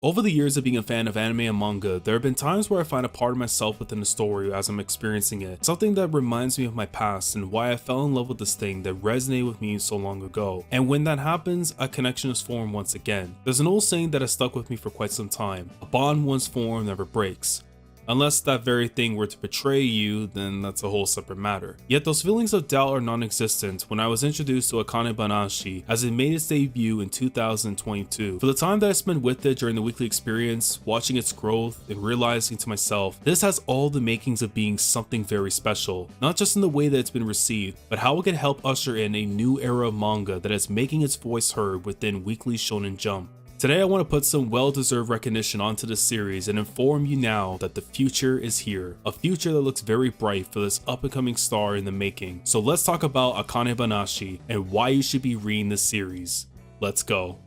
Over the years of being a fan of anime and manga, there have been times where I find a part of myself within the story as I'm experiencing it, something that reminds me of my past and why I fell in love with this thing that resonated with me so long ago. And when that happens, a connection is formed once again. There's an old saying that has stuck with me for quite some time: a bond once formed never breaks. Unless that very thing were to betray you, then that's a whole separate matter. Yet those feelings of doubt are non-existent when I was introduced to Akane-banashi as it made its debut in 2022. For the time that I spent with it during the weekly experience, watching its growth and realizing to myself, this has all the makings of being something very special, not just in the way that it's been received, but how it can help usher in a new era of manga that is making its voice heard within Weekly Shonen Jump. Today I want to put some well-deserved recognition onto this series and inform you now that the future is here. A future that looks very bright for this up-and-coming star in the making. So let's talk about Akane-banashi and why you should be reading this series. Let's go.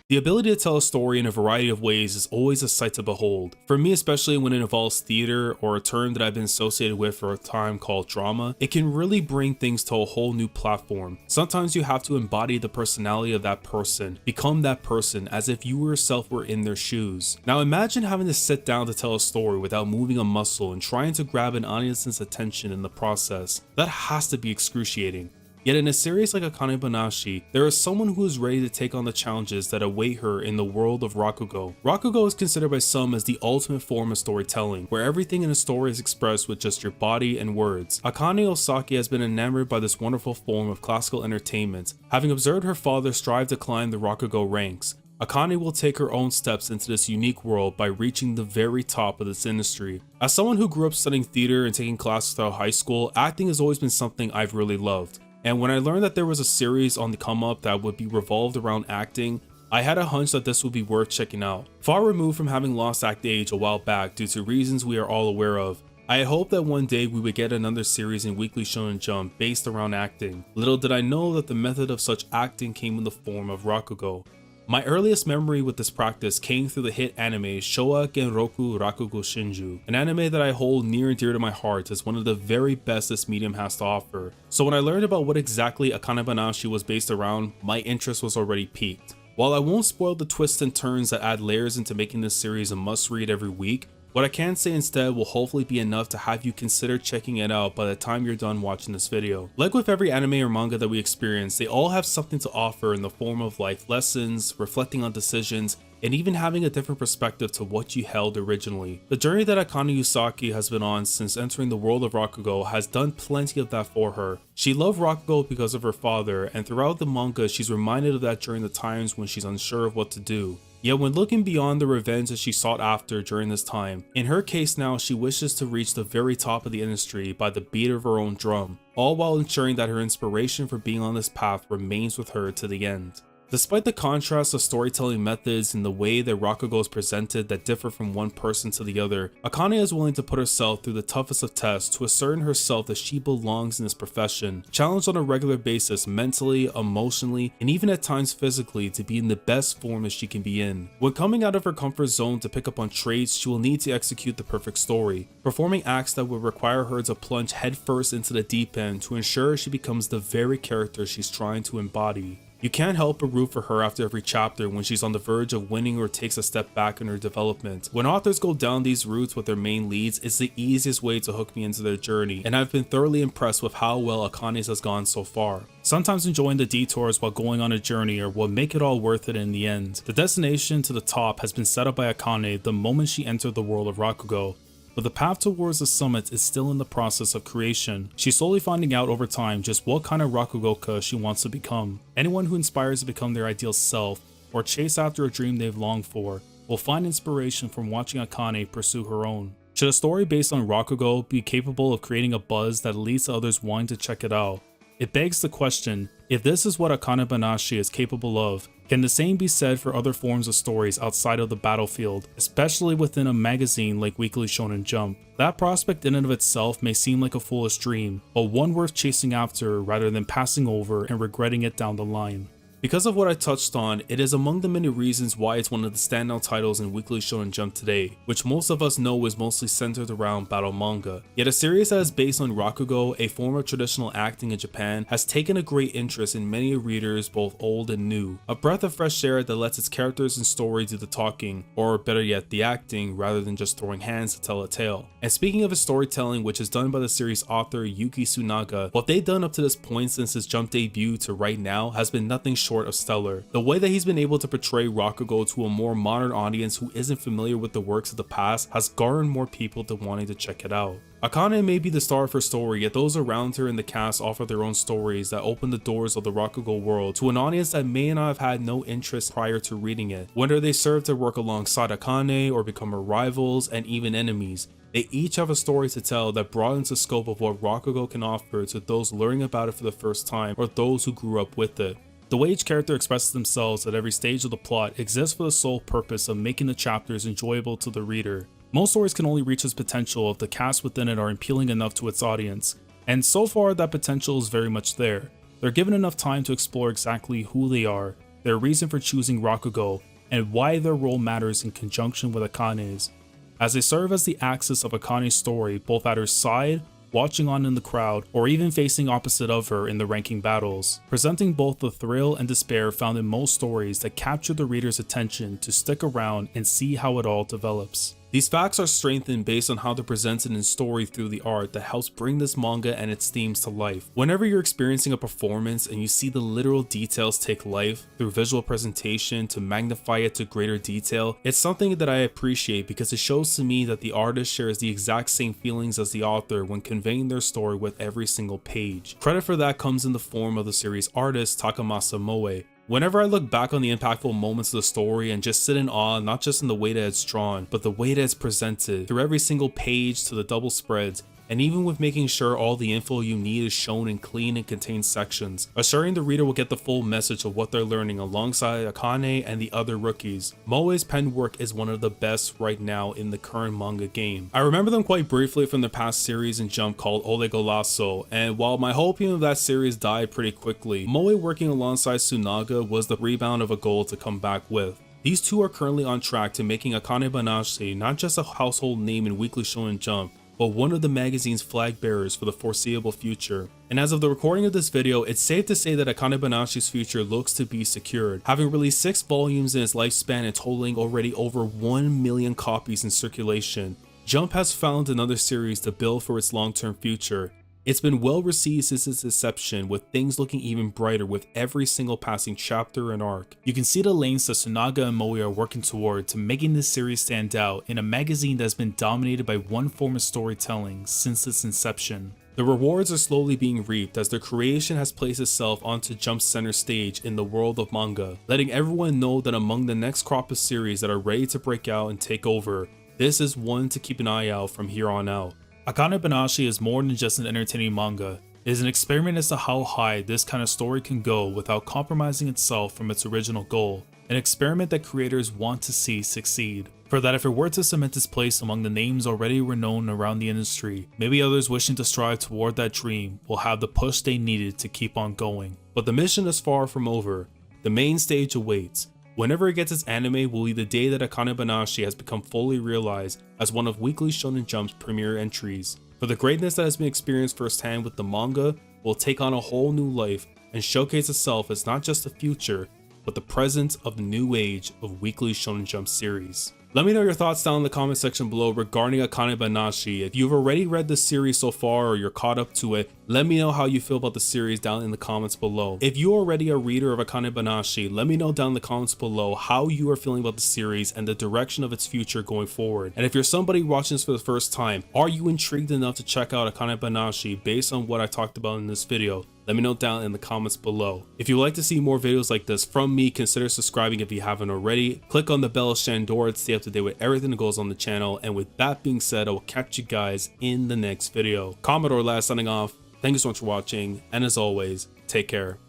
The ability to tell a story in a variety of ways is always a sight to behold. For me, especially when it involves theater or a term that I've been associated with for a time called drama, it can really bring things to a whole new platform. Sometimes you have to embody the personality of that person, become that person as if you yourself were in their shoes. Now imagine having to sit down to tell a story without moving a muscle and trying to grab an audience's attention in the process. That has to be excruciating. Yet in a series like Akane-banashi, there is someone who is ready to take on the challenges that await her in the world of Rakugo. Rakugo is considered by some as the ultimate form of storytelling, where everything in a story is expressed with just your body and words. Akane Osaki has been enamored by this wonderful form of classical entertainment, having observed her father strive to climb the Rakugo ranks. Akane will take her own steps into this unique world by reaching the very top of this industry. As someone who grew up studying theater and taking classes throughout high school, acting has always been something I've really loved. And when I learned that there was a series on the come up that would be revolved around acting, I had a hunch that this would be worth checking out. Far removed from having lost act age a while back due to reasons we are all aware of, I had hoped that one day we would get another series in Weekly Shonen Jump based around acting. Little did I know that the method of such acting came in the form of Rakugo. My earliest memory with this practice came through the hit anime Showa Genroku Rakugo Shinju, an anime that I hold near and dear to my heart as one of the very best this medium has to offer. So when I learned about what exactly Akane-banashi was based around, my interest was already piqued. While I won't spoil the twists and turns that add layers into making this series a must-read every week, what I can say instead will hopefully be enough to have you consider checking it out by the time you're done watching this video. Like with every anime or manga that we experience, they all have something to offer in the form of life lessons, reflecting on decisions, and even having a different perspective to what you held originally. The journey that Akane Usaki has been on since entering the world of Rakugo has done plenty of that for her. She loved Rakugo because of her father, and throughout the manga she's reminded of that during the times when she's unsure of what to do. Yet when looking beyond the revenge that she sought after during this time, in her case now she wishes to reach the very top of the industry by the beat of her own drum, all while ensuring that her inspiration for being on this path remains with her to the end. Despite the contrast of storytelling methods and the way that Rakugo is presented that differ from one person to the other, Akane is willing to put herself through the toughest of tests to assert in herself that she belongs in this profession, challenged on a regular basis mentally, emotionally, and even at times physically to be in the best form that she can be in. When coming out of her comfort zone to pick up on traits, she will need to execute the perfect story, performing acts that will require her to plunge headfirst into the deep end to ensure she becomes the very character she's trying to embody. You can't help but root for her after every chapter when she's on the verge of winning or takes a step back in her development. When authors go down these routes with their main leads, it's the easiest way to hook me into their journey, and I've been thoroughly impressed with how well Akane's has gone so far. Sometimes enjoying the detours while going on a journey are what make it all worth it in the end. The destination to the top has been set up by Akane the moment she entered the world of Rakugo, but the path towards the summit is still in the process of creation. She's slowly finding out over time just what kind of Rakugoka she wants to become. Anyone who inspires to become their ideal self, or chase after a dream they've longed for, will find inspiration from watching Akane pursue her own. Should a story based on Rakugo be capable of creating a buzz that leads to others wanting to check it out? It begs the question, if this is what Akane-banashi is capable of, can the same be said for other forms of stories outside of the battlefield, especially within a magazine like Weekly Shonen Jump? That prospect in and of itself may seem like a foolish dream, but one worth chasing after rather than passing over and regretting it down the line. Because of what I touched on, it is among the many reasons why it's one of the standout titles in Weekly Shonen Jump today, which most of us know is mostly centered around battle manga. Yet a series that is based on Rakugo, a form of traditional acting in Japan, has taken a great interest in many readers both old and new. A breath of fresh air that lets its characters and story do the talking, or better yet the acting, rather than just throwing hands to tell a tale. And speaking of his storytelling, which is done by the series author Yuki Tsunaga, what they've done up to this point since his Jump debut to right now has been nothing short of stellar. The way that he's been able to portray Rakugo to a more modern audience who isn't familiar with the works of the past has garnered more people to wanting to check it out. Akane may be the star of her story, yet those around her in the cast offer their own stories that open the doors of the Rakugo world to an audience that may not have had no interest prior to reading it. Whether they serve to work alongside Akane or become her rivals and even enemies, they each have a story to tell that broadens the scope of what Rakugo can offer to those learning about it for the first time or those who grew up with it. The way each character expresses themselves at every stage of the plot exists for the sole purpose of making the chapters enjoyable to the reader. Most stories can only reach its potential if the cast within it are appealing enough to its audience, and so far that potential is very much there. They're given enough time to explore exactly who they are, their reason for choosing Rakugo, and why their role matters in conjunction with Akane's, as they serve as the axis of Akane's story both at her side, watching on in the crowd, or even facing opposite of her in the ranking battles, presenting both the thrill and despair found in most stories that capture the reader's attention to stick around and see how it all develops. These facts are strengthened based on how they're presented in story through the art that helps bring this manga and its themes to life. Whenever you're experiencing a performance and you see the literal details take life through visual presentation to magnify it to greater detail, it's something that I appreciate because it shows to me that the artist shares the exact same feelings as the author when conveying their story with every single page. Credit for that comes in the form of the series artist Takamasa Moe. Whenever I look back on the impactful moments of the story and just sit in awe, not just in the way that it's drawn, but the way that it's presented, through every single page to the double spreads, and even with making sure all the info you need is shown in clean and contained sections, assuring the reader will get the full message of what they're learning alongside Akane and the other rookies. Moe's pen work is one of the best right now in the current manga game. I remember them quite briefly from their past series in Jump called Ole Golasso, and while my whole opinion of that series died pretty quickly, Moe working alongside Tsunaga was the rebound of a goal to come back with. These two are currently on track to making Akane-banashi not just a household name in Weekly Shonen Jump, but one of the magazine's flag bearers for the foreseeable future. And as of the recording of this video, it's safe to say that AkaneBanashi's future looks to be secured, having released 6 volumes in its lifespan and totaling already over 1 million copies in circulation. Jump has found another series to build for its long-term future. It's been well received since its inception, with things looking even brighter with every single passing chapter and arc. You can see the lanes that Tsunaga and Moe are working toward to making this series stand out in a magazine that's been dominated by one form of storytelling since its inception. The rewards are slowly being reaped as their creation has placed itself onto Jump's center stage in the world of manga, letting everyone know that among the next crop of series that are ready to break out and take over, this is one to keep an eye out from here on out. Akane-banashi is more than just an entertaining manga. It is an experiment as to how high this kind of story can go without compromising itself from its original goal, an experiment that creators want to see succeed. For that if it were to cement its place among the names already renowned around the industry, maybe others wishing to strive toward that dream will have the push they needed to keep on going. But the mission is far from over. The main stage awaits. Whenever it gets its anime will be the day that Akane-banashi has become fully realized as one of Weekly Shonen Jump's premier entries. For the greatness that has been experienced firsthand with the manga will take on a whole new life and showcase itself as not just the future, but the present of the new age of Weekly Shonen Jump series. Let me know your thoughts down in the comment section below regarding Akane-banashi. If you've already read the series so far or you're caught up to it, let me know how you feel about the series down in the comments below. If you're already a reader of Akane-banashi, let me know down in the comments below how you are feeling about the series and the direction of its future going forward. And if you're somebody watching this for the first time, are you intrigued enough to check out Akane-banashi based on what I talked about in this video? Let me know down in the comments below. If you'd like to see more videos like this from me, consider subscribing if you haven't already. Click on the bell Shandor to stay up to date with everything that goes on the channel. And with that being said, I will catch you guys in the next video. Commodore last signing off. Thank you so much for watching, and as always, take care.